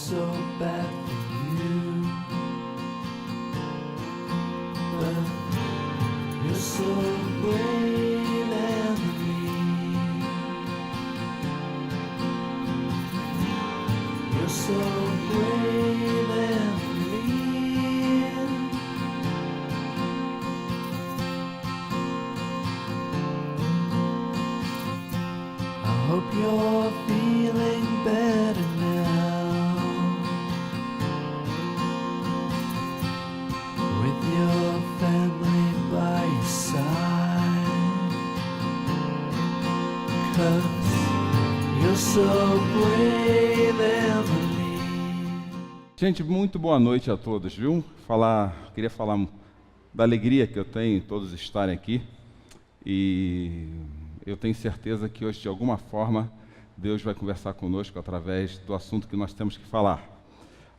so bad for you, but you're so brave and mean. You're so brave and mean. I hope you're feeling better now, with your family by your side, 'cause you're so brave and believe. Gente, muito boa noite a todos, viu? Queria falar da alegria que eu tenho em todos estarem aqui, e eu tenho certeza que hoje, de alguma forma, Deus vai conversar conosco através do assunto que nós temos que falar.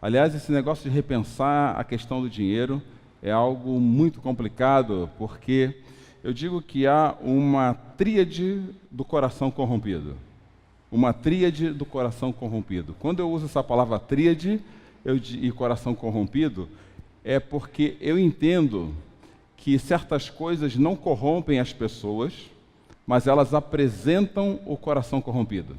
Aliás, esse negócio de repensar a questão do dinheiro é algo muito complicado, porque eu digo que há uma tríade do coração corrompido. Uma tríade do coração corrompido. Quando eu uso essa palavra tríade e coração corrompido, é porque eu entendo que certas coisas não corrompem as pessoas, mas elas apresentam o coração corrompido.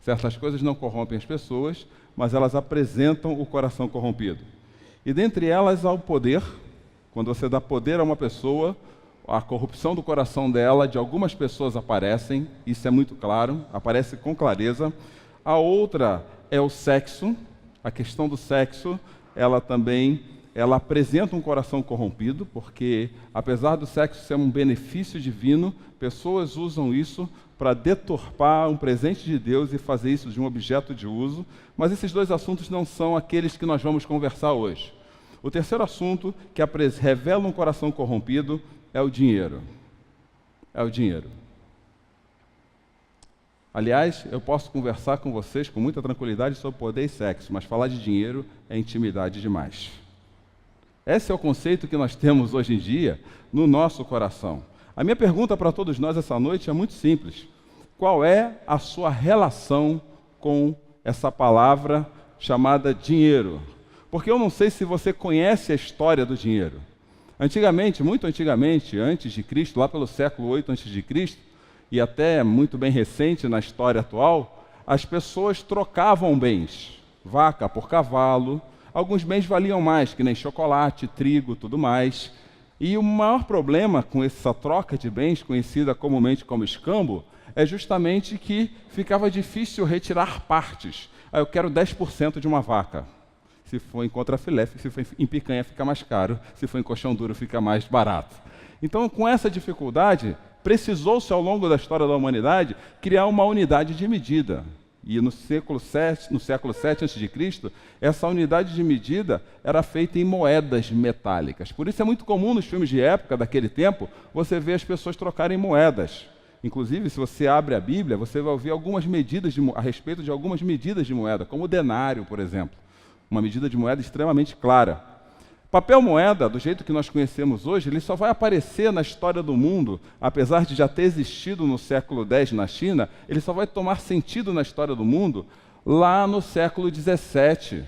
Certas coisas não corrompem as pessoas, mas elas apresentam o coração corrompido. E dentre elas há o poder. Quando você dá poder a uma pessoa, a corrupção do coração dela, de algumas pessoas aparecem, isso é muito claro, aparece com clareza. A outra é o sexo. A questão do sexo, ela apresenta um coração corrompido, porque apesar do sexo ser um benefício divino, pessoas usam isso para deturpar um presente de Deus e fazer isso de um objeto de uso. Mas esses dois assuntos não são aqueles que nós vamos conversar hoje. O terceiro assunto que revela um coração corrompido é o dinheiro. É o dinheiro. Aliás, eu posso conversar com vocês com muita tranquilidade sobre poder e sexo, mas falar de dinheiro é intimidade demais. Esse é o conceito que nós temos hoje em dia no nosso coração. A minha pergunta para todos nós essa noite é muito simples. Qual é a sua relação com essa palavra chamada dinheiro? Porque eu não sei se você conhece a história do dinheiro. Antigamente, muito antigamente, antes de Cristo, lá pelo século 8 antes de Cristo, e até muito bem recente na história atual, as pessoas trocavam bens, vaca por cavalo. Alguns bens valiam mais, que nem chocolate, trigo, tudo mais. E o maior problema com essa troca de bens, conhecida comumente como escambo, é justamente que ficava difícil retirar partes. Eu quero 10% de uma vaca. Se for em contrafilé, se for em picanha, fica mais caro. Se for em colchão duro, fica mais barato. Então, com essa dificuldade, precisou-se, ao longo da história da humanidade, criar uma unidade de medida. E no século VII a.C., essa unidade de medida era feita em moedas metálicas. Por isso é muito comum nos filmes de época daquele tempo, você ver as pessoas trocarem moedas. Inclusive, se você abre a Bíblia, você vai ouvir algumas medidas a respeito de algumas medidas de moeda, como o denário, por exemplo. Uma medida de moeda extremamente clara. Papel moeda, do jeito que nós conhecemos hoje, ele só vai aparecer na história do mundo, apesar de já ter existido no século X na China, ele só vai tomar sentido na história do mundo lá no século XVII.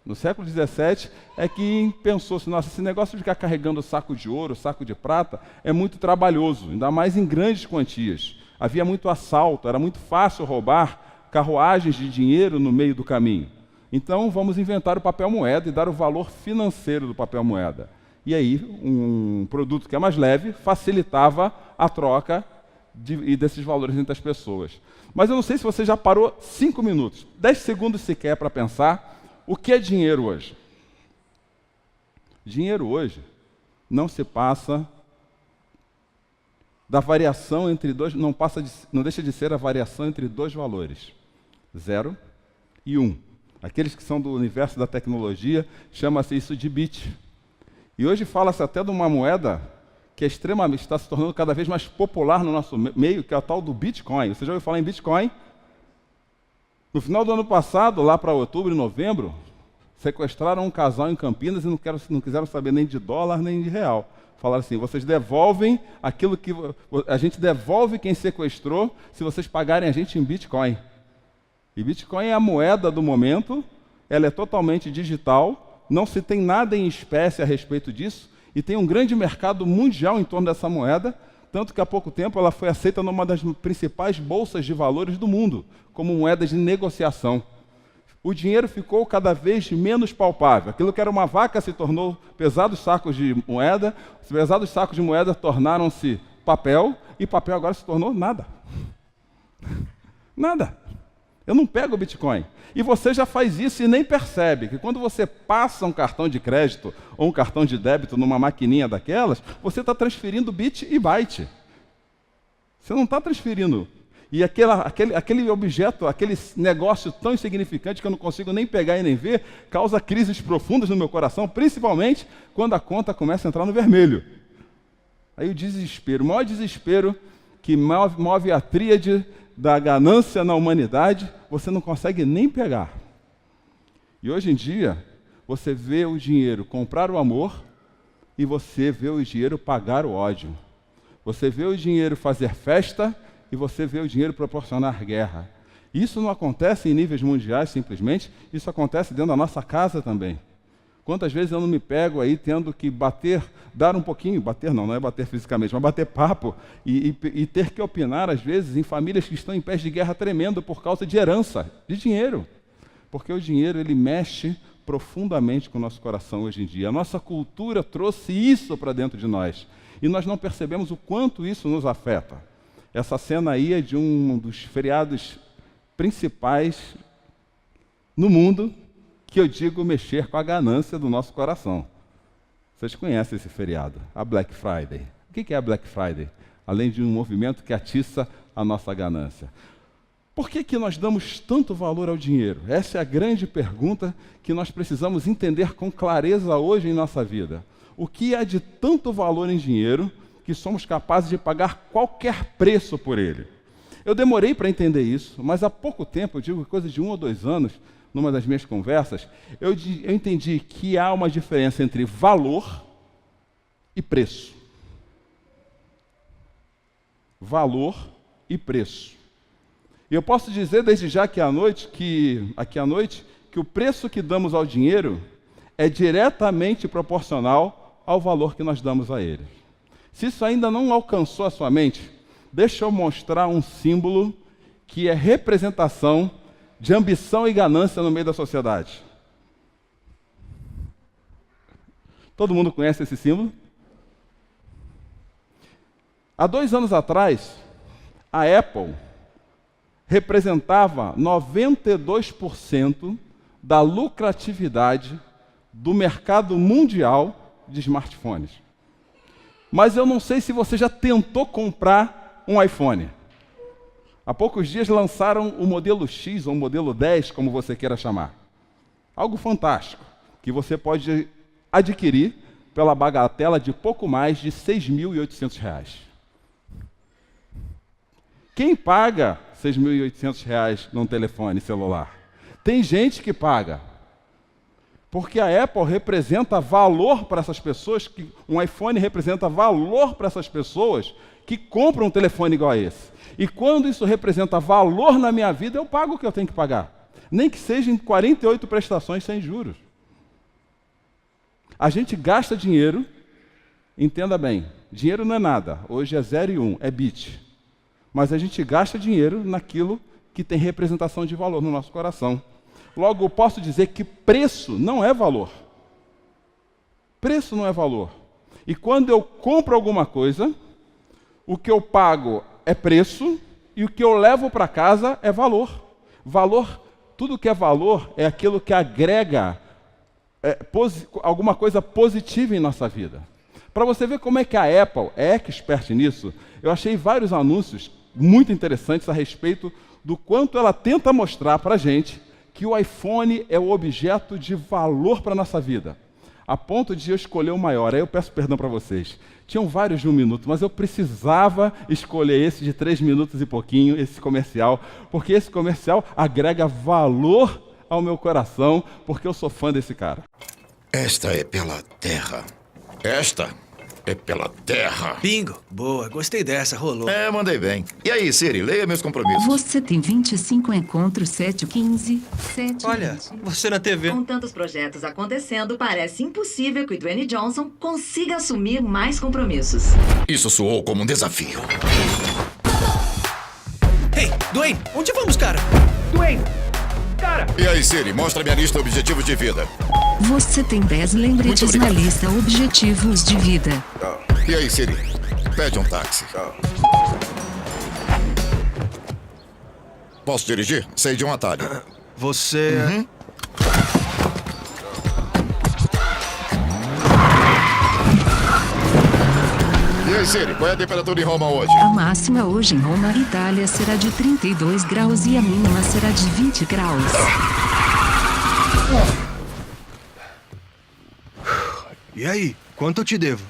No século XVII é que pensou-se, nossa, esse negócio de ficar carregando saco de ouro, saco de prata, é muito trabalhoso, ainda mais em grandes quantias. Havia muito assalto, era muito fácil roubar carruagens de dinheiro no meio do caminho. Então, vamos inventar o papel moeda e dar o valor financeiro do papel moeda. E aí, um produto que é mais leve facilitava a troca desses valores entre as pessoas. Mas eu não sei se você já parou 5 minutos, 10 segundos sequer para pensar o que é dinheiro hoje. Dinheiro hoje não se passa da variação entre dois, não deixa de ser a variação entre dois valores, 0 e 1. Aqueles que são do universo da tecnologia, chama-se isso de bit. E hoje fala-se até de uma moeda que está se tornando cada vez mais popular no nosso meio, que é a tal do Bitcoin. Você já ouviu falar em Bitcoin? No final do ano passado, lá para outubro e novembro, sequestraram um casal em Campinas e não quiseram saber nem de dólar nem de real. Falaram assim, vocês devolvem aquilo que... A gente devolve quem sequestrou se vocês pagarem a gente em Bitcoin. E Bitcoin é a moeda do momento ela é totalmente digital, não se tem nada em espécie a respeito disso, e tem um grande mercado mundial em torno dessa moeda, tanto que há pouco tempo ela foi aceita numa das principais bolsas de valores do mundo, como moeda de negociação. O dinheiro ficou cada vez menos palpável. Aquilo que era uma vaca se tornou pesados sacos de moeda, pesados sacos de moeda tornaram-se papel, e papel agora se tornou nada. Nada. Eu não pego o Bitcoin. E você já faz isso e nem percebe que quando você passa um cartão de crédito ou um cartão de débito numa maquininha daquelas, você está transferindo bit e byte. Você não está transferindo. E aquele objeto, aquele negócio tão insignificante que eu não consigo nem pegar e nem ver, causa crises profundas no meu coração, principalmente quando a conta começa a entrar no vermelho. Aí o desespero, o maior desespero que move a tríade da ganância na humanidade, você não consegue nem pegar. E hoje em dia, você vê o dinheiro comprar o amor e você vê o dinheiro pagar o ódio. Você vê o dinheiro fazer festa e você vê o dinheiro proporcionar guerra. Isso não acontece em níveis mundiais simplesmente, isso acontece dentro da nossa casa também. Quantas vezes eu não me pego aí tendo que dar um pouquinho, bater não é bater fisicamente, mas bater papo e ter que opinar, às vezes, em famílias que estão em pés de guerra tremendo por causa de herança, de dinheiro. Porque o dinheiro, ele mexe profundamente com o nosso coração hoje em dia. A nossa cultura trouxe isso para dentro de nós. E nós não percebemos o quanto isso nos afeta. Essa cena aí é de um dos feriados principais no mundo, que eu digo mexer com a ganância do nosso coração. Vocês conhecem esse feriado, a Black Friday. O que é a Black Friday? Além de um movimento que atiça a nossa ganância. Por que nós damos tanto valor ao dinheiro? Essa é a grande pergunta que nós precisamos entender com clareza hoje em nossa vida. O que há de tanto valor em dinheiro que somos capazes de pagar qualquer preço por ele? Eu demorei para entender isso, mas há pouco tempo, eu digo coisa de 1 ou 2 anos, numa das minhas conversas, eu entendi que há uma diferença entre valor e preço. Valor e preço. E eu posso dizer desde já aqui à noite que o preço que damos ao dinheiro é diretamente proporcional ao valor que nós damos a ele. Se isso ainda não alcançou a sua mente, deixa eu mostrar um símbolo que é representação de ambição e ganância no meio da sociedade. Todo mundo conhece esse símbolo? Há 2 anos atrás, a Apple representava 92% da lucratividade do mercado mundial de smartphones. Mas eu não sei se você já tentou comprar um iPhone. Há poucos dias lançaram o modelo X ou o modelo 10, como você queira chamar. Algo fantástico, que você pode adquirir pela bagatela de pouco mais de R$ 6.800. Quem paga R$ 6.800 num telefone celular? Tem gente que paga. Porque a Apple representa valor para essas pessoas, um iPhone representa valor para essas pessoas que compram um telefone igual a esse. E quando isso representa valor na minha vida, eu pago o que eu tenho que pagar. Nem que seja em 48 prestações sem juros. A gente gasta dinheiro, entenda bem, dinheiro não é nada, hoje é 0 e 1, é bit. Mas a gente gasta dinheiro naquilo que tem representação de valor no nosso coração. Logo, eu posso dizer que preço não é valor. Preço não é valor. E quando eu compro alguma coisa, o que eu pago é preço e o que eu levo para casa é valor. Valor, tudo que é valor é aquilo que agrega alguma coisa positiva em nossa vida. Para você ver como é que a Apple é expert nisso, eu achei vários anúncios muito interessantes a respeito do quanto ela tenta mostrar para a gente que o iPhone é o objeto de valor para a nossa vida, a ponto de eu escolher o maior. Aí eu peço perdão para vocês. Tinham vários de 1 minuto, mas eu precisava escolher esse de 3 minutos e pouquinho, esse comercial, porque esse comercial agrega valor ao meu coração, porque eu sou fã desse cara. Esta é pela terra. Esta é pela terra. Bingo. Boa, gostei dessa, rolou. Mandei bem. E aí, Siri, leia meus compromissos. Você tem 25 encontros, 7, 15, 7. Olha, 20. você na TV. Com tantos projetos acontecendo, parece impossível que o Dwayne Johnson consiga assumir mais compromissos. Isso soou como um desafio. Hey, Dwayne, onde vamos, cara? Dwayne! Cara! E aí, Siri, mostra minha lista de objetivos de vida. Você tem 10 lembretes Muito na obrigado. lista Objetivos de Vida. E aí, Siri, pede um táxi. Posso dirigir? Sei de um atalho. Você... E aí, Siri, qual é a temperatura em Roma hoje? A máxima hoje em Roma, Itália, será de 32 graus e a mínima será de 20 graus. E aí, quanto eu te devo?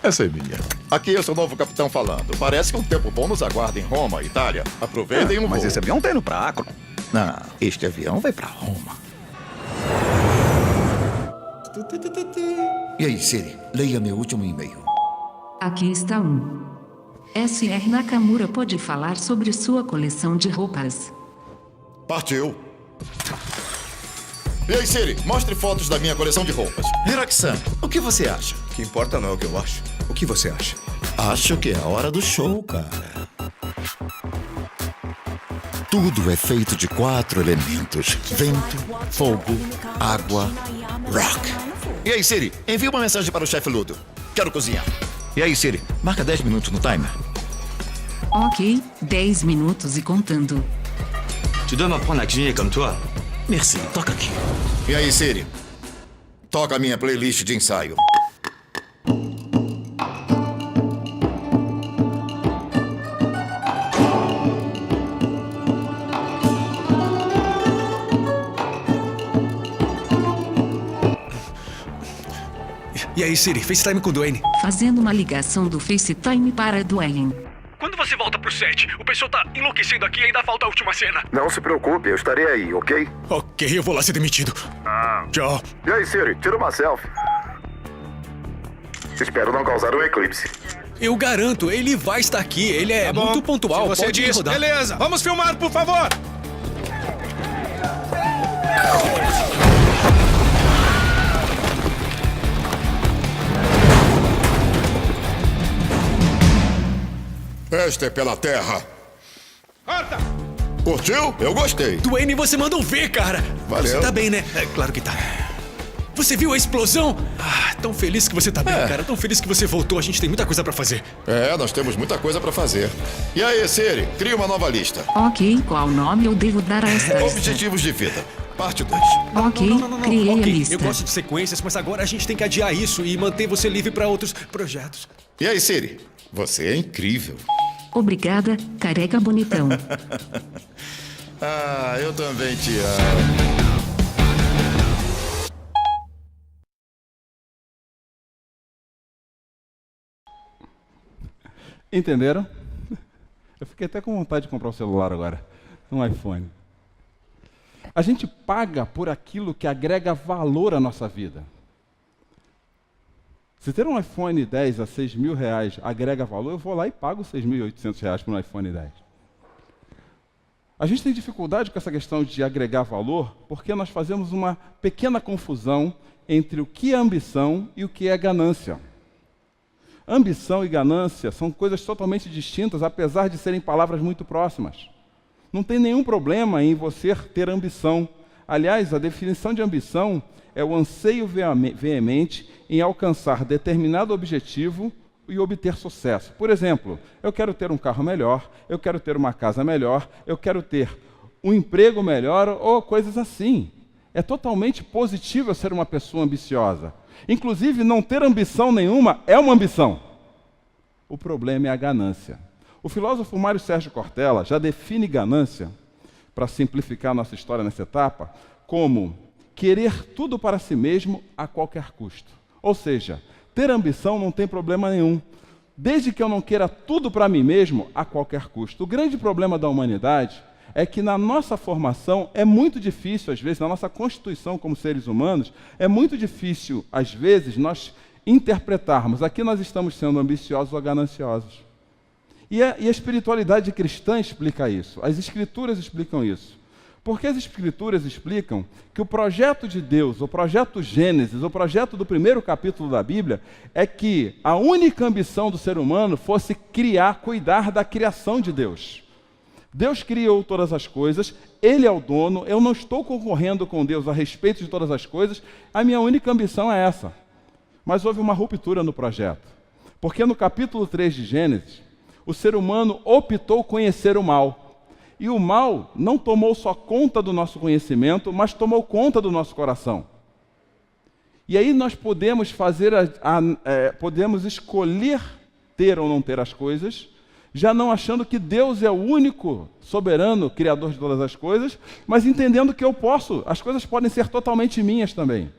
Essa é minha. Aqui é o seu novo capitão falando. Parece que um tempo bom nos aguarda em Roma, Itália. Aproveitem um Mas voo. esse avião tá indo pra Acro. Não, este avião vai pra Roma. E aí, Siri, leia meu último e-mail. Aqui está um. S.R. Nakamura pode falar sobre sua coleção de roupas. Partiu. E aí, Siri, mostre fotos da minha coleção de roupas. Hiroki-san, o que você acha? O que importa não é o que eu acho. O que você acha? Acho que é a hora do show, cara. Tudo é feito de 4 elementos: vento, fogo, água, rock. E aí, Siri, envia uma mensagem para o chefe Ludo. Quero cozinhar. E aí, Siri, marca 10 minutos no timer. Ok, 10 minutos e contando. Tu dois m'apprendre à cuisiner comme toi. Merci, toca aqui. E aí, Siri, toca a minha playlist de ensaio. E aí, Siri, FaceTime com o Dwayne. Fazendo uma ligação do FaceTime para Dwayne. Quando você volta pro set? O pessoal tá enlouquecendo aqui e ainda falta a última cena. Não se preocupe, eu estarei aí, ok? Ok, eu vou lá ser demitido. Tchau. E aí, Siri, tira uma selfie. Espero não causar um eclipse. Eu garanto, ele vai estar aqui. Ele é muito pontual. Se você Pode diz, rodar. beleza. Vamos filmar, por favor. Esta é pela terra. Corta! Curtiu? Eu gostei. Dwayne, você mandou ver, cara. Valeu. Você tá bem, né? É, claro que tá. Você viu a explosão? Ah, tão feliz que você tá bem, cara. Tão feliz que você voltou. A gente tem muita coisa pra fazer. Nós temos muita coisa pra fazer. E aí, Siri, cria uma nova lista. Ok, qual nome eu devo dar a esta lista? Objetivos de vida. Parte 2. Ok, criei a Ok, lista. eu gosto de sequências, mas agora a gente tem que adiar isso e manter você livre pra outros projetos. E aí, Siri, você é incrível. Obrigada, careca bonitão. Eu também te amo. Entenderam? Eu fiquei até com vontade de comprar um celular agora, um iPhone. A gente paga por aquilo que agrega valor à nossa vida. Se ter um iPhone 10 a 6 mil reais agrega valor, eu vou lá e pago 6.800 reais por um iPhone 10. A gente tem dificuldade com essa questão de agregar valor porque nós fazemos uma pequena confusão entre o que é ambição e o que é ganância. Ambição e ganância são coisas totalmente distintas, apesar de serem palavras muito próximas. Não tem nenhum problema em você ter ambição. Aliás, a definição de ambição é o anseio veemente em alcançar determinado objetivo e obter sucesso. Por exemplo, eu quero ter um carro melhor, eu quero ter uma casa melhor, eu quero ter um emprego melhor ou coisas assim. É totalmente positivo eu ser uma pessoa ambiciosa. Inclusive, não ter ambição nenhuma é uma ambição. O problema é a ganância. O filósofo Mário Sérgio Cortella já define ganância, para simplificar a nossa história nessa etapa, como querer tudo para si mesmo a qualquer custo. Ou seja, ter ambição não tem problema nenhum, desde que eu não queira tudo para mim mesmo a qualquer custo. O grande problema da humanidade é que na nossa formação é muito difícil, às vezes, na nossa constituição como seres humanos, é muito difícil, às vezes, nós interpretarmos, aqui nós estamos sendo ambiciosos ou gananciosos. E a espiritualidade cristã explica isso, as Escrituras explicam isso. Porque as Escrituras explicam que o projeto de Deus, o projeto Gênesis, o projeto do primeiro capítulo da Bíblia, é que a única ambição do ser humano fosse criar, cuidar da criação de Deus. Deus criou todas as coisas, Ele é o dono, eu não estou concorrendo com Deus a respeito de todas as coisas, a minha única ambição é essa. Mas houve uma ruptura no projeto. Porque no capítulo 3 de Gênesis, o ser humano optou conhecer o mal. E o mal não tomou só conta do nosso conhecimento, mas tomou conta do nosso coração. E aí nós podemos podemos escolher ter ou não ter as coisas, já não achando que Deus é o único soberano, criador de todas as coisas, mas entendendo que as coisas podem ser totalmente minhas também.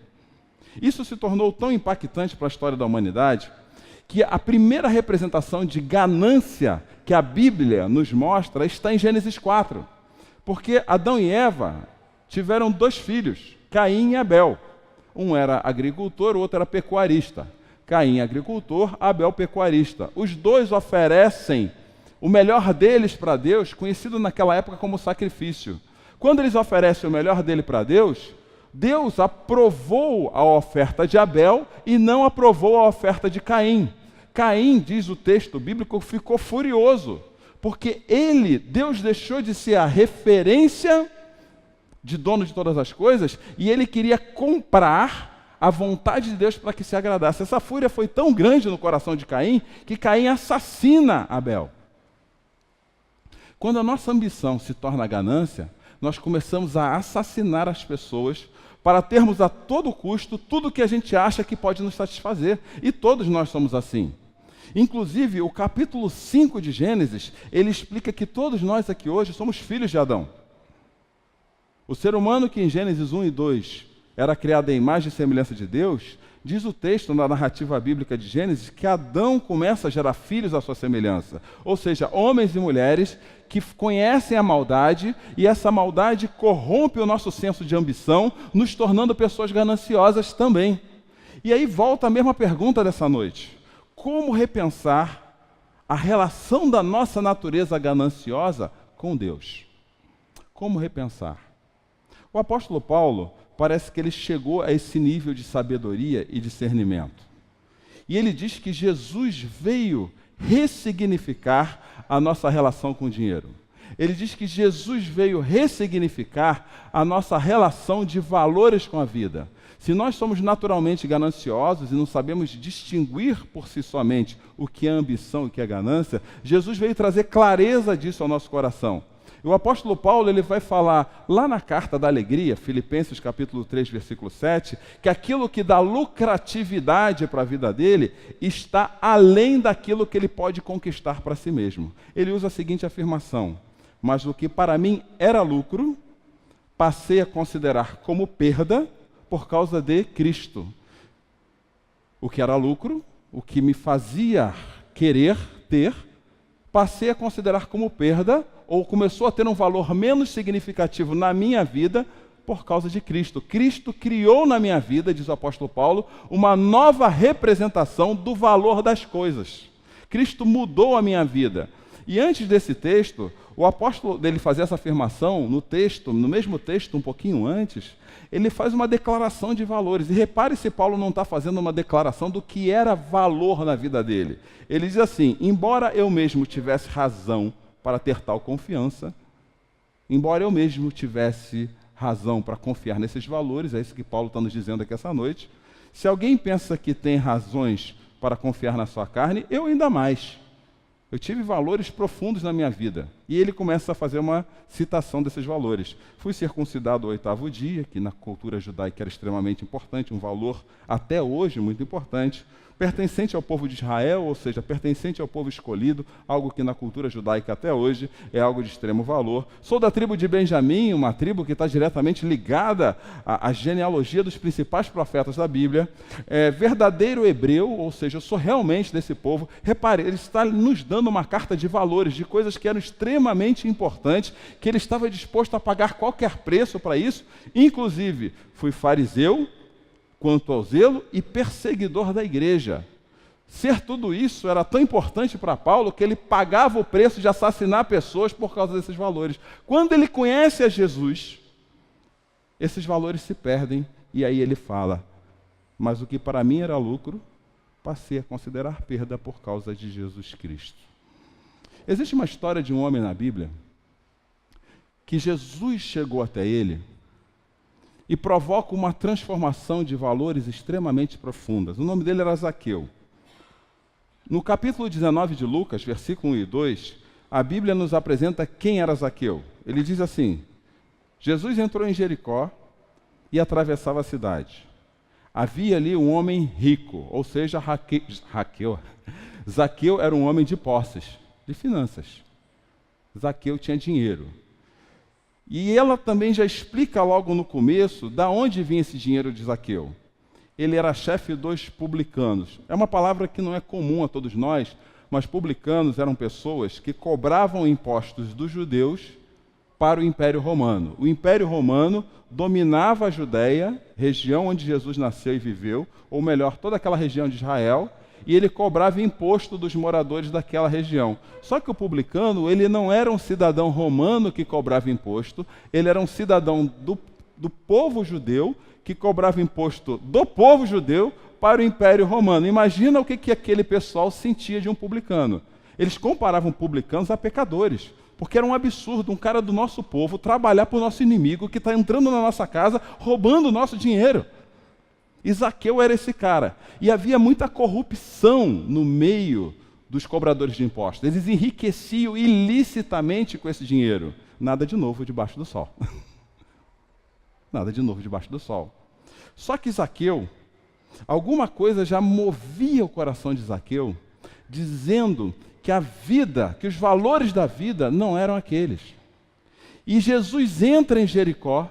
Isso se tornou tão impactante para a história da humanidade, que a primeira representação de ganância que a Bíblia nos mostra está em Gênesis 4. Porque Adão e Eva tiveram 2 filhos, Caim e Abel. Um era agricultor, o outro era pecuarista. Caim agricultor, Abel pecuarista. Os 2 oferecem o melhor deles para Deus, conhecido naquela época como sacrifício. Quando eles oferecem o melhor dele para Deus, Deus aprovou a oferta de Abel e não aprovou a oferta de Caim. Caim, diz o texto bíblico, ficou furioso, porque Deus deixou de ser a referência de dono de todas as coisas e ele queria comprar a vontade de Deus para que se agradasse. Essa fúria foi tão grande no coração de Caim que Caim assassina Abel. Quando a nossa ambição se torna ganância, nós começamos a assassinar as pessoas para termos a todo custo tudo que a gente acha que pode nos satisfazer. E todos nós somos assim. Inclusive, o capítulo 5 de Gênesis, ele explica que todos nós aqui hoje somos filhos de Adão. O ser humano que em Gênesis 1 e 2 era criado em imagem e semelhança de Deus, diz o texto na narrativa bíblica de Gênesis que Adão começa a gerar filhos à sua semelhança. Ou seja, homens e mulheres que conhecem a maldade e essa maldade corrompe o nosso senso de ambição, nos tornando pessoas gananciosas também. E aí volta a mesma pergunta dessa noite. Como repensar a relação da nossa natureza gananciosa com Deus? Como repensar? O apóstolo Paulo parece que ele chegou a esse nível de sabedoria e discernimento. E ele diz que Jesus veio ressignificar a nossa relação com o dinheiro. Ele diz que Jesus veio ressignificar a nossa relação de valores com a vida. Se nós somos naturalmente gananciosos e não sabemos distinguir por si somente o que é ambição e o que é ganância, Jesus veio trazer clareza disso ao nosso coração. O apóstolo Paulo ele vai falar lá na Carta da Alegria, Filipenses capítulo 3, versículo 7, que aquilo que dá lucratividade para a vida dele está além daquilo que ele pode conquistar para si mesmo. Ele usa a seguinte afirmação: mas o que para mim era lucro, passei a considerar como perda por causa de Cristo. O que era lucro, o que me fazia querer ter, passei a considerar como perda, ou começou a ter um valor menos significativo na minha vida por causa de Cristo. Cristo criou na minha vida, diz o apóstolo Paulo, uma nova representação do valor das coisas. Cristo mudou a minha vida. E antes desse texto, o apóstolo dele fazer essa afirmação no mesmo texto, um pouquinho antes, ele faz uma declaração de valores. E repare se Paulo não está fazendo uma declaração do que era valor na vida dele. Ele diz assim: embora eu mesmo tivesse razão para ter tal confiança, embora eu mesmo tivesse razão para confiar nesses valores, é isso que Paulo está nos dizendo aqui essa noite, se alguém pensa que tem razões para confiar na sua carne, eu ainda mais. Eu tive valores profundos na minha vida. E ele começa a fazer uma citação desses valores. Fui circuncidado ao 8º dia, que na cultura judaica era extremamente importante, um valor até hoje muito importante. Pertencente ao povo de Israel, ou seja, pertencente ao povo escolhido, algo que na cultura judaica até hoje é algo de extremo valor. Sou da tribo de Benjamim, uma tribo que está diretamente ligada à genealogia dos principais profetas da Bíblia. Verdadeiro hebreu, ou seja, eu sou realmente desse povo. Repare, ele está nos dando uma carta de valores, de coisas que eram extremamente importantes, que ele estava disposto a pagar qualquer preço para isso. Inclusive, fui fariseu, quanto ao zelo e perseguidor da igreja. Ser tudo isso era tão importante para Paulo que ele pagava o preço de assassinar pessoas por causa desses valores. Quando ele conhece a Jesus, esses valores se perdem e aí ele fala: mas o que para mim era lucro, passei a considerar perda por causa de Jesus Cristo. Existe uma história de um homem na Bíblia que Jesus chegou até ele e provoca uma transformação de valores extremamente profundas. O nome dele era Zaqueu. No capítulo 19 de Lucas, versículo 1 e 2, a Bíblia nos apresenta quem era Zaqueu. Ele diz assim: Jesus entrou em Jericó e atravessava a cidade. Havia ali um homem rico, ou seja, Zaqueu era um homem de posses, de finanças. Zaqueu tinha dinheiro. E ela também já explica logo no começo da onde vinha esse dinheiro de Zaqueu. Ele era chefe dos publicanos. É uma palavra que não é comum a todos nós, mas publicanos eram pessoas que cobravam impostos dos judeus para o Império Romano. O Império Romano dominava a Judéia, região onde Jesus nasceu e viveu, ou melhor, toda aquela região de Israel, e ele cobrava imposto dos moradores daquela região. Só que o publicano, ele não era um cidadão romano que cobrava imposto, ele era um cidadão do povo judeu, que cobrava imposto do povo judeu para o Império Romano. Imagina o que aquele pessoal sentia de um publicano. Eles comparavam publicanos a pecadores, porque era um absurdo um cara do nosso povo trabalhar para o nosso inimigo que está entrando na nossa casa, roubando o nosso dinheiro. E Zaqueu era esse cara. E havia muita corrupção no meio dos cobradores de impostos. Eles enriqueciam ilicitamente com esse dinheiro. Nada de novo debaixo do sol. Nada de novo debaixo do sol. Só que Zaqueu, alguma coisa já movia o coração de Zaqueu, dizendo que a vida, que os valores da vida não eram aqueles. E Jesus entra em Jericó,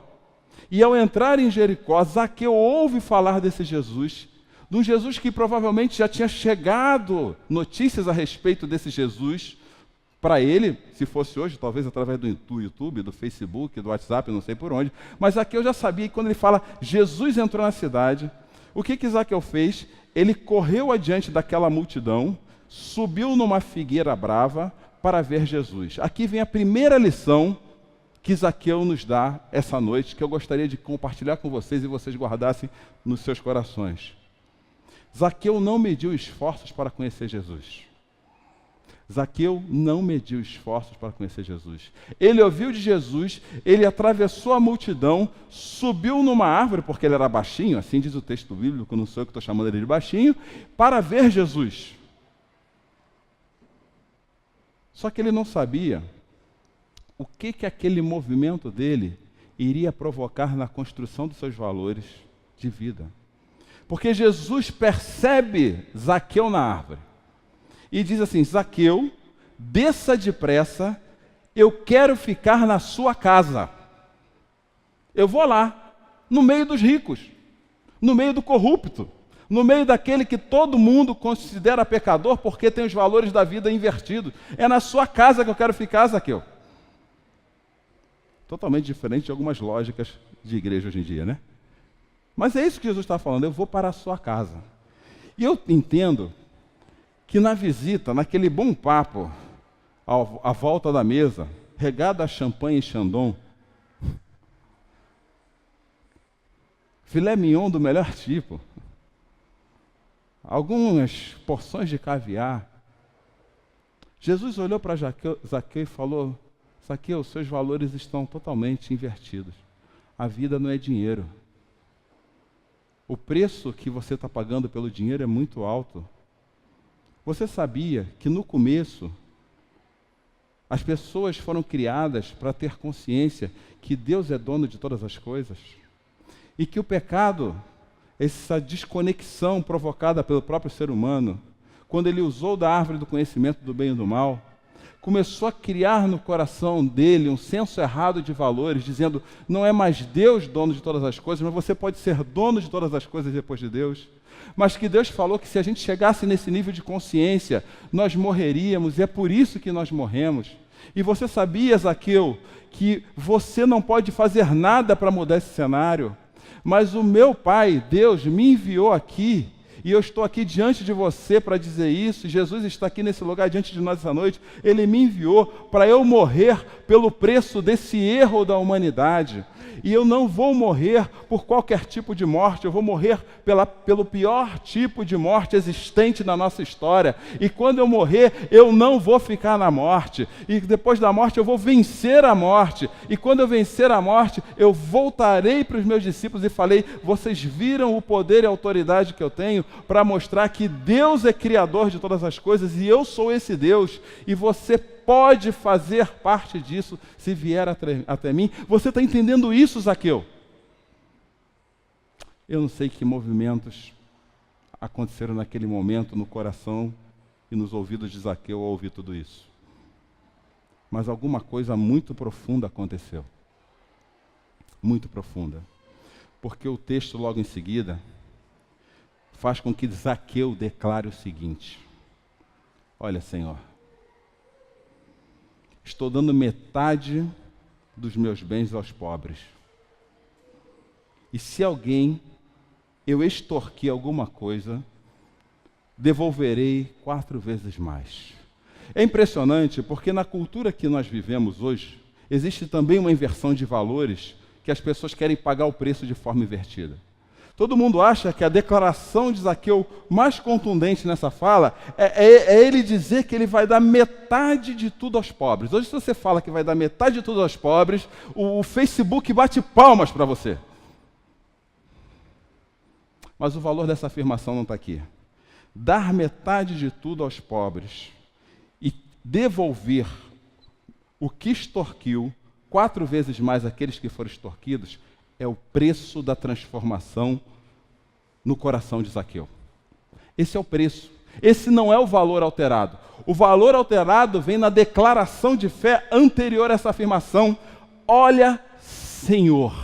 e ao entrar em Jericó, Zaqueu ouve falar desse Jesus, de um Jesus que provavelmente já tinha chegado notícias a respeito desse Jesus para ele, se fosse hoje, talvez através do YouTube, do Facebook, do WhatsApp, não sei por onde, mas Zaqueu já sabia que quando ele fala Jesus entrou na cidade, o que Zaqueu fez? Ele correu adiante daquela multidão, subiu numa figueira brava para ver Jesus. Aqui vem a primeira lição que Zaqueu nos dá essa noite, que eu gostaria de compartilhar com vocês e vocês guardassem nos seus corações. Zaqueu não mediu esforços para conhecer Jesus. Zaqueu não mediu esforços para conhecer Jesus. Ele ouviu de Jesus, ele atravessou a multidão, subiu numa árvore, porque ele era baixinho, assim diz o texto bíblico, não sou eu que estou chamando ele de baixinho, para ver Jesus. Só que ele não sabia o que aquele movimento dele iria provocar na construção dos seus valores de vida. Porque Jesus percebe Zaqueu na árvore e diz assim: Zaqueu, desça depressa, eu quero ficar na sua casa. Eu vou lá, no meio dos ricos, no meio do corrupto, no meio daquele que todo mundo considera pecador porque tem os valores da vida invertidos. É na sua casa que eu quero ficar, Zaqueu. Totalmente diferente de algumas lógicas de igreja hoje em dia, né? Mas é isso que Jesus está falando: eu vou para a sua casa. E eu entendo que na visita, naquele bom papo, à volta da mesa, regado a champanhe e chandon, filé mignon do melhor tipo, algumas porções de caviar, Jesus olhou para Zaqueu e falou: Zaqueu, seus valores estão totalmente invertidos. A vida não é dinheiro. O preço que você está pagando pelo dinheiro é muito alto. Você sabia que no começo as pessoas foram criadas para ter consciência que Deus é dono de todas as coisas? E que o pecado, essa desconexão provocada pelo próprio ser humano, quando ele usou da árvore do conhecimento do bem e do mal, começou a criar no coração dele um senso errado de valores, dizendo: não é mais Deus dono de todas as coisas, mas você pode ser dono de todas as coisas depois de Deus. Mas que Deus falou que se a gente chegasse nesse nível de consciência, nós morreríamos, e é por isso que nós morremos. E você sabia, Zaqueu, que você não pode fazer nada para mudar esse cenário? Mas o meu Pai, Deus, me enviou aqui, e eu estou aqui diante de você para dizer isso. Jesus está aqui nesse lugar diante de nós essa noite. Ele me enviou para eu morrer pelo preço desse erro da humanidade. E eu não vou morrer por qualquer tipo de morte, eu vou morrer pelo pior tipo de morte existente na nossa história. E quando eu morrer, eu não vou ficar na morte. E depois da morte, eu vou vencer a morte. E quando eu vencer a morte, eu voltarei para os meus discípulos e falei: vocês viram o poder e a autoridade que eu tenho para mostrar que Deus é criador de todas as coisas e eu sou esse Deus. E você pode fazer parte disso se vier até mim. Você está entendendo isso, Zaqueu? Eu não sei que movimentos aconteceram naquele momento no coração e nos ouvidos de Zaqueu ao ouvir tudo isso. Mas alguma coisa muito profunda aconteceu. Muito profunda. Porque o texto logo em seguida faz com que Zaqueu declare o seguinte: olha, Senhor, estou dando metade dos meus bens aos pobres. E se eu extorquir alguma coisa, devolverei 4 vezes mais. É impressionante porque na cultura que nós vivemos hoje, existe também uma inversão de valores que as pessoas querem pagar o preço de forma invertida. Todo mundo acha que a declaração de Zaqueu mais contundente nessa fala é ele dizer que ele vai dar metade de tudo aos pobres. Hoje, se você fala que vai dar metade de tudo aos pobres, o Facebook bate palmas para você. Mas o valor dessa afirmação não está aqui. Dar metade de tudo aos pobres e devolver o que extorquiu 4 vezes mais aqueles que foram extorquidos é o preço da transformação no coração de Zaqueu. Esse é o preço. Esse não é o valor alterado. O valor alterado vem na declaração de fé anterior a essa afirmação. Olha, Senhor.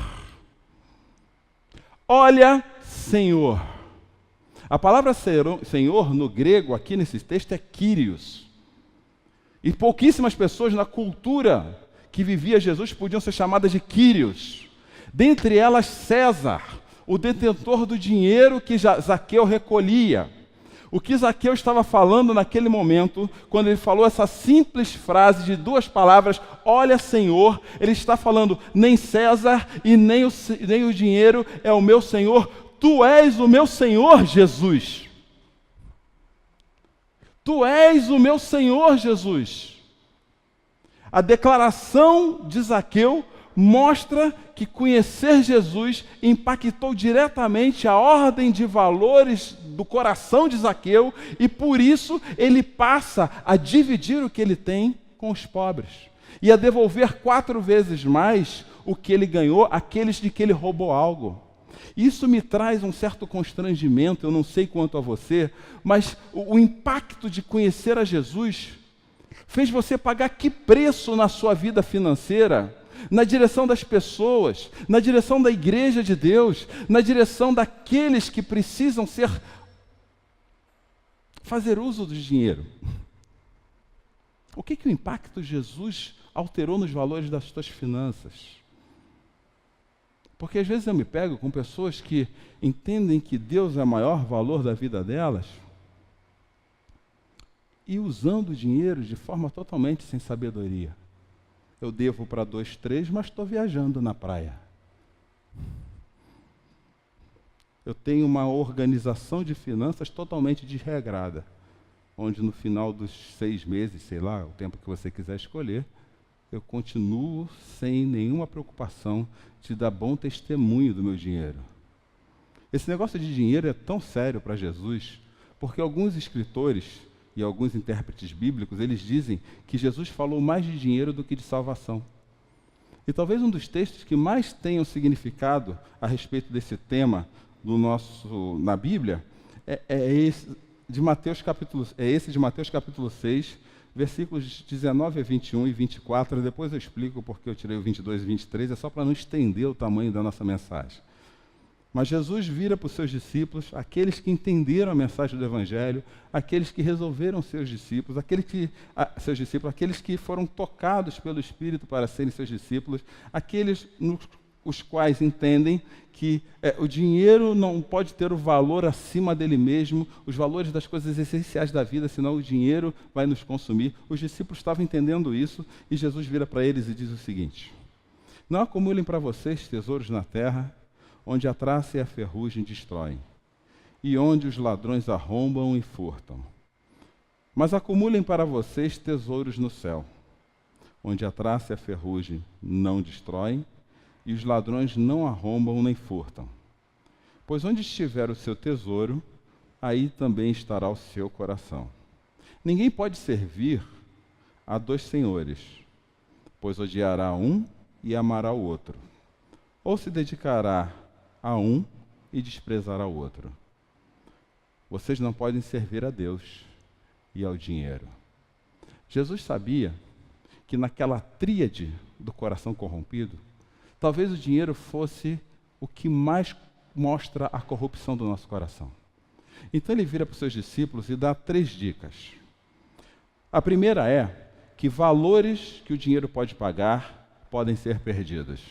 Olha, Senhor. A palavra Senhor no grego aqui nesse texto é Kyrios. E pouquíssimas pessoas na cultura que vivia Jesus podiam ser chamadas de Kyrios. Dentre elas César, o detentor do dinheiro que Zaqueu recolhia. O que Zaqueu estava falando naquele momento, quando ele falou essa simples frase de 2 palavras, olha, Senhor, ele está falando, nem César e nem o dinheiro é o meu Senhor, tu és o meu Senhor, Jesus. Tu és o meu Senhor, Jesus. A declaração de Zaqueu mostra que conhecer Jesus impactou diretamente a ordem de valores do coração de Zaqueu e por isso ele passa a dividir o que ele tem com os pobres e a devolver 4 vezes mais o que ele ganhou àqueles de que ele roubou algo. Isso me traz um certo constrangimento, eu não sei quanto a você, mas o impacto de conhecer a Jesus fez você pagar que preço na sua vida financeira, na direção das pessoas, na direção da igreja de Deus, na direção daqueles que precisam fazer uso do dinheiro. O que o impacto de Jesus alterou nos valores das suas finanças? Porque às vezes eu me pego com pessoas que entendem que Deus é o maior valor da vida delas e usando o dinheiro de forma totalmente sem sabedoria. Eu devo para 2, 3, mas estou viajando na praia. Eu tenho uma organização de finanças totalmente desregrada, onde no final dos 6 meses, sei lá, o tempo que você quiser escolher, eu continuo sem nenhuma preocupação de dar bom testemunho do meu dinheiro. Esse negócio de dinheiro é tão sério para Jesus, porque alguns escritores e alguns intérpretes bíblicos, eles dizem que Jesus falou mais de dinheiro do que de salvação. E talvez um dos textos que mais tenham significado a respeito desse tema na Bíblia é esse de Mateus capítulo 6, versículos 19 a 21 e 24. Depois eu explico porque eu tirei o 22 e 23, é só para não estender o tamanho da nossa mensagem. Mas Jesus vira para os seus discípulos, aqueles que entenderam a mensagem do Evangelho, aqueles que resolveram ser seus discípulos, aqueles que foram tocados pelo Espírito para serem seus discípulos, os quais entendem que o dinheiro não pode ter o valor acima dele mesmo, os valores das coisas essenciais da vida, senão o dinheiro vai nos consumir. Os discípulos estavam entendendo isso e Jesus vira para eles e diz o seguinte: não acumulem para vocês tesouros na terra, onde a traça e a ferrugem destroem, e onde os ladrões arrombam e furtam. Mas acumulem para vocês tesouros no céu, onde a traça e a ferrugem não destroem, e os ladrões não arrombam nem furtam. Pois onde estiver o seu tesouro, aí também estará o seu coração. Ninguém pode servir a dois senhores, pois odiará um e amará o outro, ou se dedicará a um e desprezará o outro. Vocês não podem servir a Deus e ao dinheiro. Jesus sabia que naquela tríade do coração corrompido, talvez o dinheiro fosse o que mais mostra a corrupção do nosso coração. Então ele vira para os seus discípulos e dá 3 dicas. A primeira é que valores que o dinheiro pode pagar podem ser perdidos.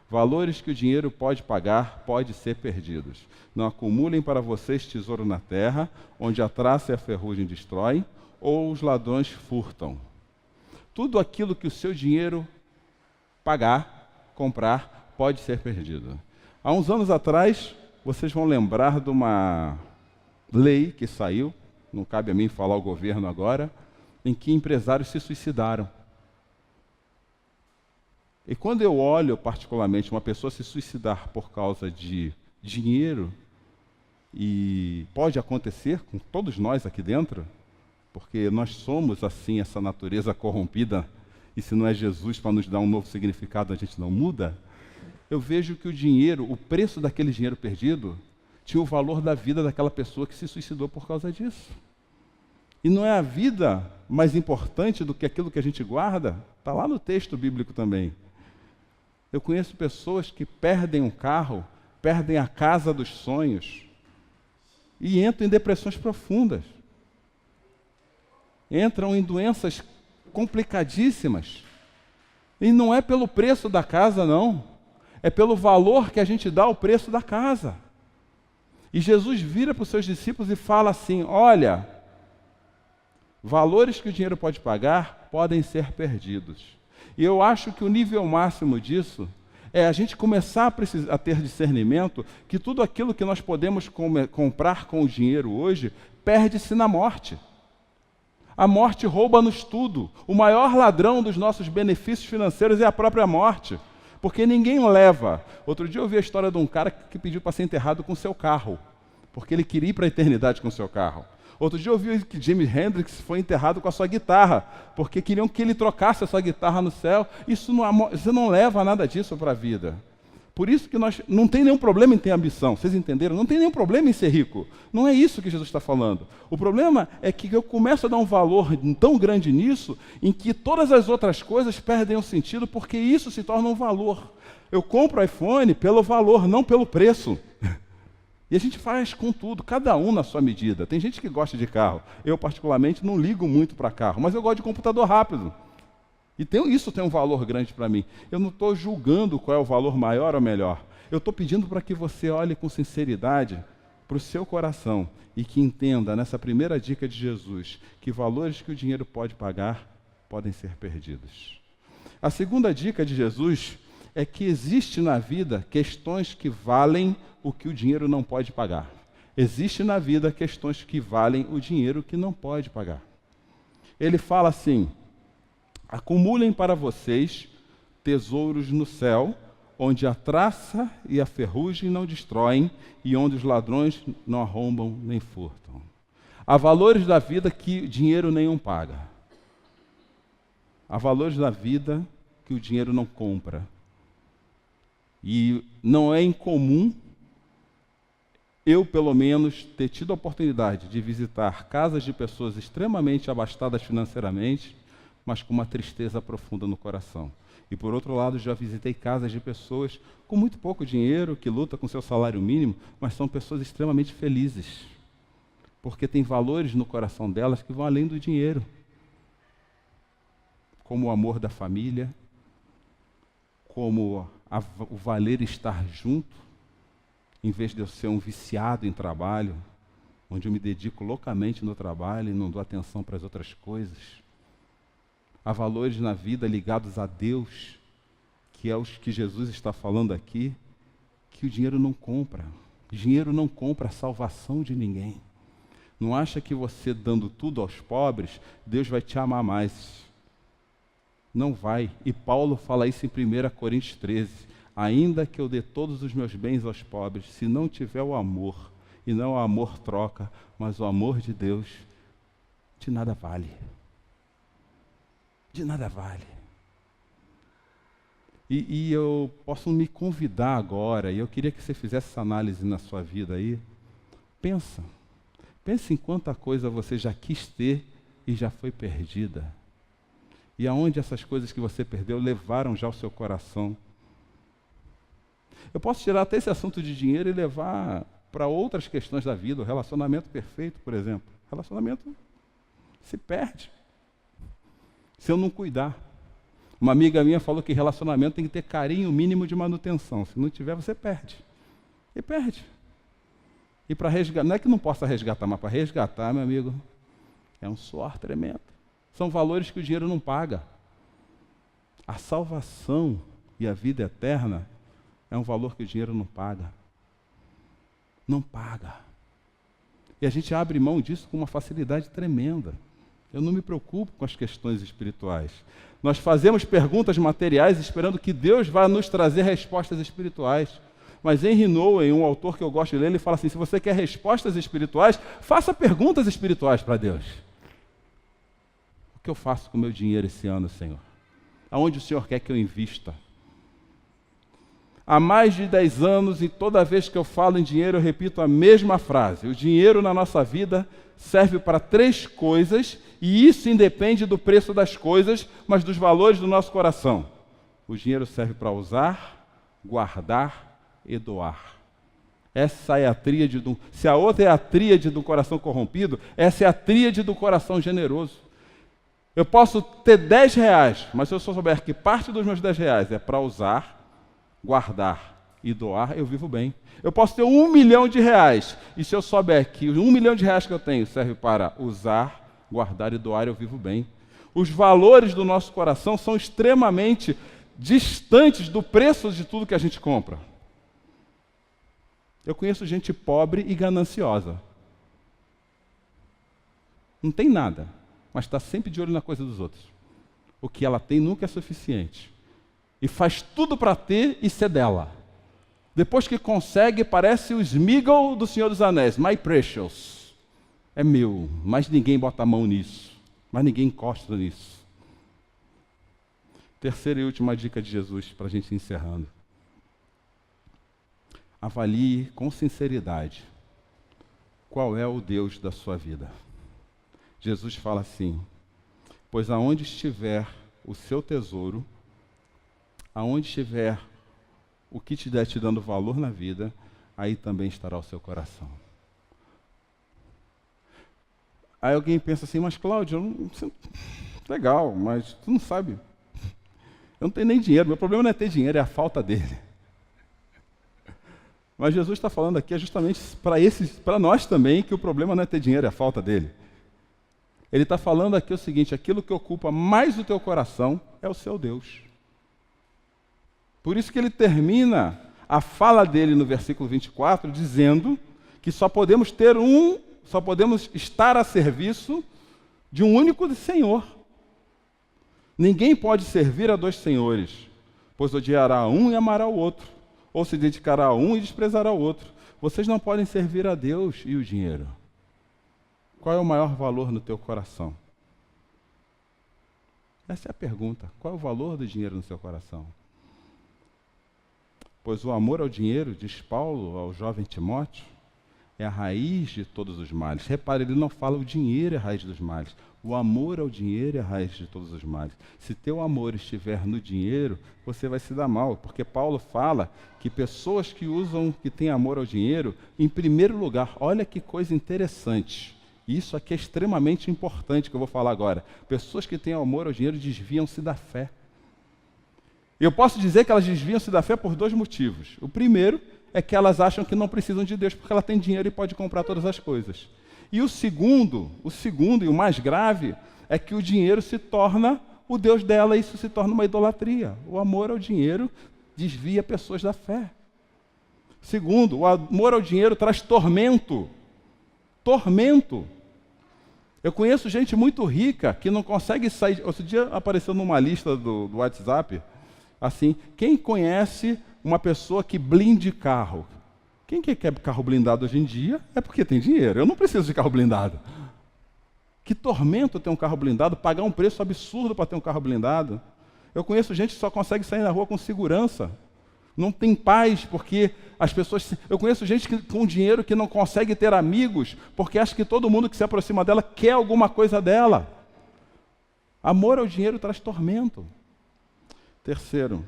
Valores que o dinheiro pode pagar podem ser perdidos. Não acumulem para vocês tesouro na terra, onde a traça e a ferrugem destroem, ou os ladrões furtam. Tudo aquilo que o seu dinheiro pagar, comprar, pode ser perdido. Há uns anos atrás, vocês vão lembrar de uma lei que saiu, não cabe a mim falar o governo agora, em que empresários se suicidaram. E quando eu olho, particularmente, uma pessoa se suicidar por causa de dinheiro, e pode acontecer com todos nós aqui dentro, porque nós somos assim, essa natureza corrompida, e se não é Jesus para nos dar um novo significado, a gente não muda. Eu vejo que o dinheiro, o preço daquele dinheiro perdido, tinha o valor da vida daquela pessoa que se suicidou por causa disso. E não é a vida mais importante do que aquilo que a gente guarda? Está lá no texto bíblico também. Eu conheço pessoas que perdem um carro, perdem a casa dos sonhos e entram em depressões profundas. Entram em doenças complicadíssimas. E não é pelo preço da casa, não. É pelo valor que a gente dá ao preço da casa. E Jesus vira para os seus discípulos e fala assim: olha, valores que o dinheiro pode pagar podem ser perdidos. E eu acho que o nível máximo disso é a gente começar a ter discernimento que tudo aquilo que nós podemos comprar com o dinheiro hoje perde-se na morte. A morte rouba-nos tudo. O maior ladrão dos nossos benefícios financeiros é a própria morte, porque ninguém leva. Outro dia eu vi a história de um cara que pediu para ser enterrado com seu carro, porque ele queria ir para a eternidade com seu carro. Outro dia eu vi que Jimi Hendrix foi enterrado com a sua guitarra, porque queriam que ele trocasse a sua guitarra no céu. Você não leva nada disso para a vida. Por isso que nós não tem nenhum problema em ter ambição. Vocês entenderam? Não tem nenhum problema em ser rico. Não é isso que Jesus está falando. O problema é que eu começo a dar um valor tão grande nisso, em que todas as outras coisas perdem o sentido, porque isso se torna um valor. Eu compro o iPhone pelo valor, não pelo preço. E a gente faz com tudo, cada um na sua medida. Tem gente que gosta de carro. Eu, particularmente, não ligo muito para carro, mas eu gosto de computador rápido. E isso tem um valor grande para mim. Eu não estou julgando qual é o valor maior ou melhor. Eu estou pedindo para que você olhe com sinceridade para o seu coração e que entenda, nessa primeira dica de Jesus, que valores que o dinheiro pode pagar podem ser perdidos. A segunda dica de Jesus é que existe na vida questões que valem o que o dinheiro não pode pagar. Existe na vida questões que valem o dinheiro que não pode pagar. Ele fala assim: acumulem para vocês tesouros no céu, onde a traça e a ferrugem não destroem e onde os ladrões não arrombam nem furtam. Há valores da vida que dinheiro nenhum paga. Há valores da vida que o dinheiro não compra. E não é incomum eu, pelo menos, ter tido a oportunidade de visitar casas de pessoas extremamente abastadas financeiramente, mas com uma tristeza profunda no coração. E, por outro lado, já visitei casas de pessoas com muito pouco dinheiro, que lutam com seu salário mínimo, mas são pessoas extremamente felizes, porque tem valores no coração delas que vão além do dinheiro, como o amor da família, como o valer estar junto, em vez de eu ser um viciado em trabalho, onde eu me dedico loucamente no trabalho e não dou atenção para as outras coisas. Há valores na vida ligados a Deus, que é os que Jesus está falando aqui, que o dinheiro não compra. Dinheiro não compra a salvação de ninguém. Não acha que você dando tudo aos pobres, Deus vai te amar mais. Não vai. E Paulo fala isso em 1 Coríntios 13. Ainda que eu dê todos os meus bens aos pobres, se não tiver o amor, e não o amor troca, mas o amor de Deus, de nada vale. De nada vale. E eu posso me convidar agora, e eu queria que você fizesse essa análise na sua vida aí. Pensa em quanta coisa você já quis ter e já foi perdida. E aonde essas coisas que você perdeu levaram já o seu coração. Eu posso tirar até esse assunto de dinheiro e levar para outras questões da vida. O relacionamento perfeito, por exemplo. O relacionamento se perde se eu não cuidar. Uma amiga minha falou que relacionamento tem que ter carinho mínimo de manutenção. Se não tiver, você perde. E perde. E para resgatar, não é que não possa resgatar, mas para resgatar, meu amigo, é um suor tremendo. São valores que o dinheiro não paga. A salvação e a vida eterna é um valor que o dinheiro não paga. Não paga. E a gente abre mão disso com uma facilidade tremenda. Eu não me preocupo com as questões espirituais. Nós fazemos perguntas materiais esperando que Deus vá nos trazer respostas espirituais. Mas Henry Nouwen, um autor que eu gosto de ler, ele fala assim, se você quer respostas espirituais, faça perguntas espirituais para Deus. O que eu faço com o meu dinheiro esse ano, Senhor? Aonde o Senhor quer que eu invista? Há mais de 10 anos, e toda vez que eu falo em dinheiro, eu repito a mesma frase. O dinheiro na nossa vida serve para 3 coisas, e isso independe do preço das coisas, mas dos valores do nosso coração. O dinheiro serve para usar, guardar e doar. Essa é a tríade se a outra é a tríade do coração corrompido, essa é a tríade do coração generoso. Eu posso ter 10 reais, mas se eu só souber que parte dos meus 10 reais é para usar, guardar e doar, eu vivo bem. Eu posso ter 1 milhão de reais, e se eu souber que os 1 milhão de reais que eu tenho serve para usar, guardar e doar, eu vivo bem. Os valores do nosso coração são extremamente distantes do preço de tudo que a gente compra. Eu conheço gente pobre e gananciosa. Não tem nada, mas está sempre de olho na coisa dos outros. O que ela tem nunca é suficiente. E faz tudo para ter e ser dela. Depois que consegue, parece o Sméagol do Senhor dos Anéis. My precious. É meu, mas ninguém bota a mão nisso. Mas ninguém encosta nisso. Terceira e última dica de Jesus, para a gente ir encerrando. Avalie com sinceridade qual é o Deus da sua vida. Jesus fala assim, pois aonde estiver o seu tesouro, aonde estiver o que estiver te dando valor na vida, aí também estará o seu coração. Aí alguém pensa assim, mas Cláudio, legal, mas tu não sabe. Eu não tenho nem dinheiro, meu problema não é ter dinheiro, é a falta dele. Mas Jesus está falando aqui justamente para nós também, que o problema não é ter dinheiro, é a falta dele. Ele está falando aqui o seguinte, aquilo que ocupa mais o teu coração é o seu Deus. Por isso que ele termina a fala dele no versículo 24, dizendo que só podemos estar a serviço de um único Senhor. Ninguém pode servir a 2 senhores, pois odiará um e amará o outro, ou se dedicará a um e desprezará o outro. Vocês não podem servir a Deus e o dinheiro. Qual é o maior valor no teu coração? Essa é a pergunta. Qual é o valor do dinheiro no seu coração? Pois o amor ao dinheiro, diz Paulo ao jovem Timóteo, é a raiz de todos os males. Repare, ele não fala o dinheiro é a raiz dos males. O amor ao dinheiro é a raiz de todos os males. Se teu amor estiver no dinheiro, você vai se dar mal. Porque Paulo fala que pessoas que têm amor ao dinheiro, em primeiro lugar, olha que coisa interessante. Isso aqui é extremamente importante que eu vou falar agora. Pessoas que têm amor ao dinheiro desviam-se da fé. Eu posso dizer que elas desviam-se da fé por 2 motivos. O primeiro é que elas acham que não precisam de Deus porque ela tem dinheiro e pode comprar todas as coisas. E o segundo e o mais grave, é que o dinheiro se torna o Deus dela e isso se torna uma idolatria. O amor ao dinheiro desvia pessoas da fé. Segundo, o amor ao dinheiro traz tormento. Tormento. Eu conheço gente muito rica que não consegue sair. Outro dia apareceu numa lista do WhatsApp, assim, quem conhece uma pessoa que blinde carro? Quem que quer carro blindado hoje em dia é porque tem dinheiro. Eu não preciso de carro blindado. Que tormento ter um carro blindado, pagar um preço absurdo para ter um carro blindado. Eu conheço gente que só consegue sair na rua com segurança. Não tem paz porque as pessoas... Eu conheço gente com dinheiro que não consegue ter amigos porque acha que todo mundo que se aproxima dela quer alguma coisa dela. Amor ao dinheiro traz tormento. Terceiro,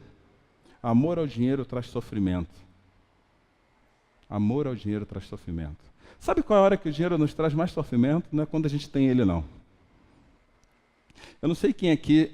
amor ao dinheiro traz sofrimento. Amor ao dinheiro traz sofrimento. Sabe qual é a hora que o dinheiro nos traz mais sofrimento? Não é quando a gente tem ele, não. Eu não sei quem aqui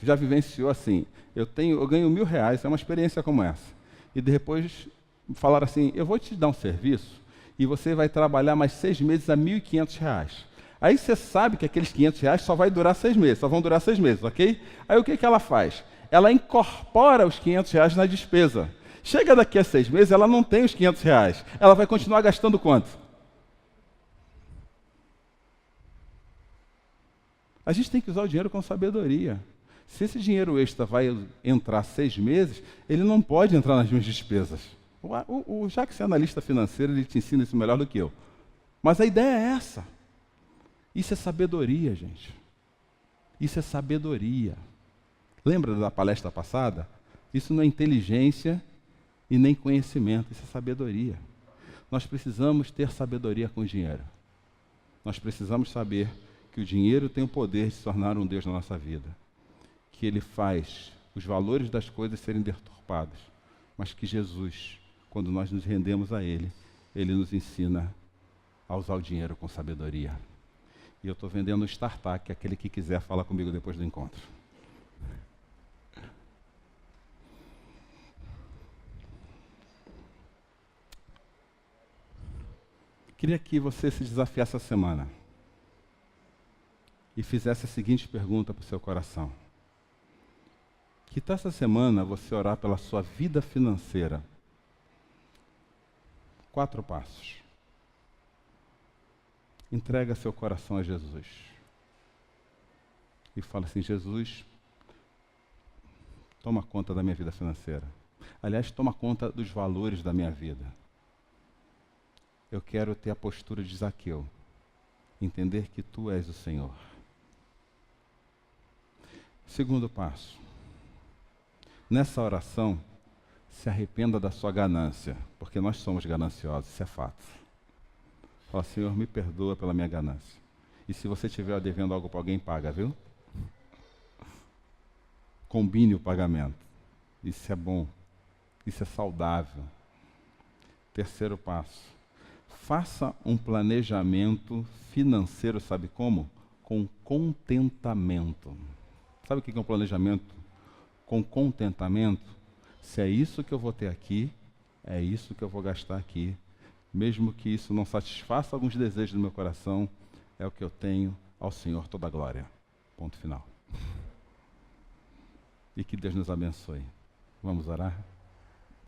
já vivenciou assim. Eu ganho R$1.000, é uma experiência como essa. E depois falaram assim, eu vou te dar um serviço e você vai trabalhar mais 6 meses a R$1.500. Aí você sabe que aqueles R$500 só vai durar 6 meses, só vão durar 6 meses, ok? Aí o que ela faz? Ela incorpora os R$500 na despesa. Chega daqui a 6 meses, ela não tem os R$500. Ela vai continuar gastando quanto? A gente tem que usar o dinheiro com sabedoria. Se esse dinheiro extra vai entrar 6 meses, ele não pode entrar nas minhas despesas. Já que você é analista financeiro, ele te ensina isso melhor do que eu. Mas a ideia é essa. Isso é sabedoria, gente. Isso é sabedoria. Lembra da palestra passada? Isso não é inteligência e nem conhecimento, isso é sabedoria. Nós precisamos ter sabedoria com o dinheiro. Nós precisamos saber que o dinheiro tem o poder de se tornar um Deus na nossa vida. Que ele faz os valores das coisas serem deturpados. Mas que Jesus, quando nós nos rendemos a ele nos ensina a usar o dinheiro com sabedoria. E eu estou vendendo um startup, que aquele que quiser fala comigo depois do encontro. Queria que você se desafiasse essa semana e fizesse a seguinte pergunta para o seu coração. Que tal essa semana você orar pela sua vida financeira? 4 passos. Entrega seu coração a Jesus. E fala assim, Jesus, toma conta da minha vida financeira. Aliás, toma conta dos valores da minha vida. Eu quero ter a postura de Zaqueu, entender que tu és o Senhor. Segundo passo, nessa oração, se arrependa da sua ganância, porque nós somos gananciosos, isso é fato. Fala, Senhor, me perdoa pela minha ganância. E se você estiver devendo algo para alguém, paga, viu? Combine o pagamento. Isso é bom, isso é saudável. Terceiro passo. Faça um planejamento financeiro, sabe como? Com contentamento. Sabe o que é um planejamento com contentamento? Se é isso que eu vou ter aqui, é isso que eu vou gastar aqui. Mesmo que isso não satisfaça alguns desejos do meu coração, é o que eu tenho, ao Senhor toda a glória. Ponto final. E que Deus nos abençoe. Vamos orar?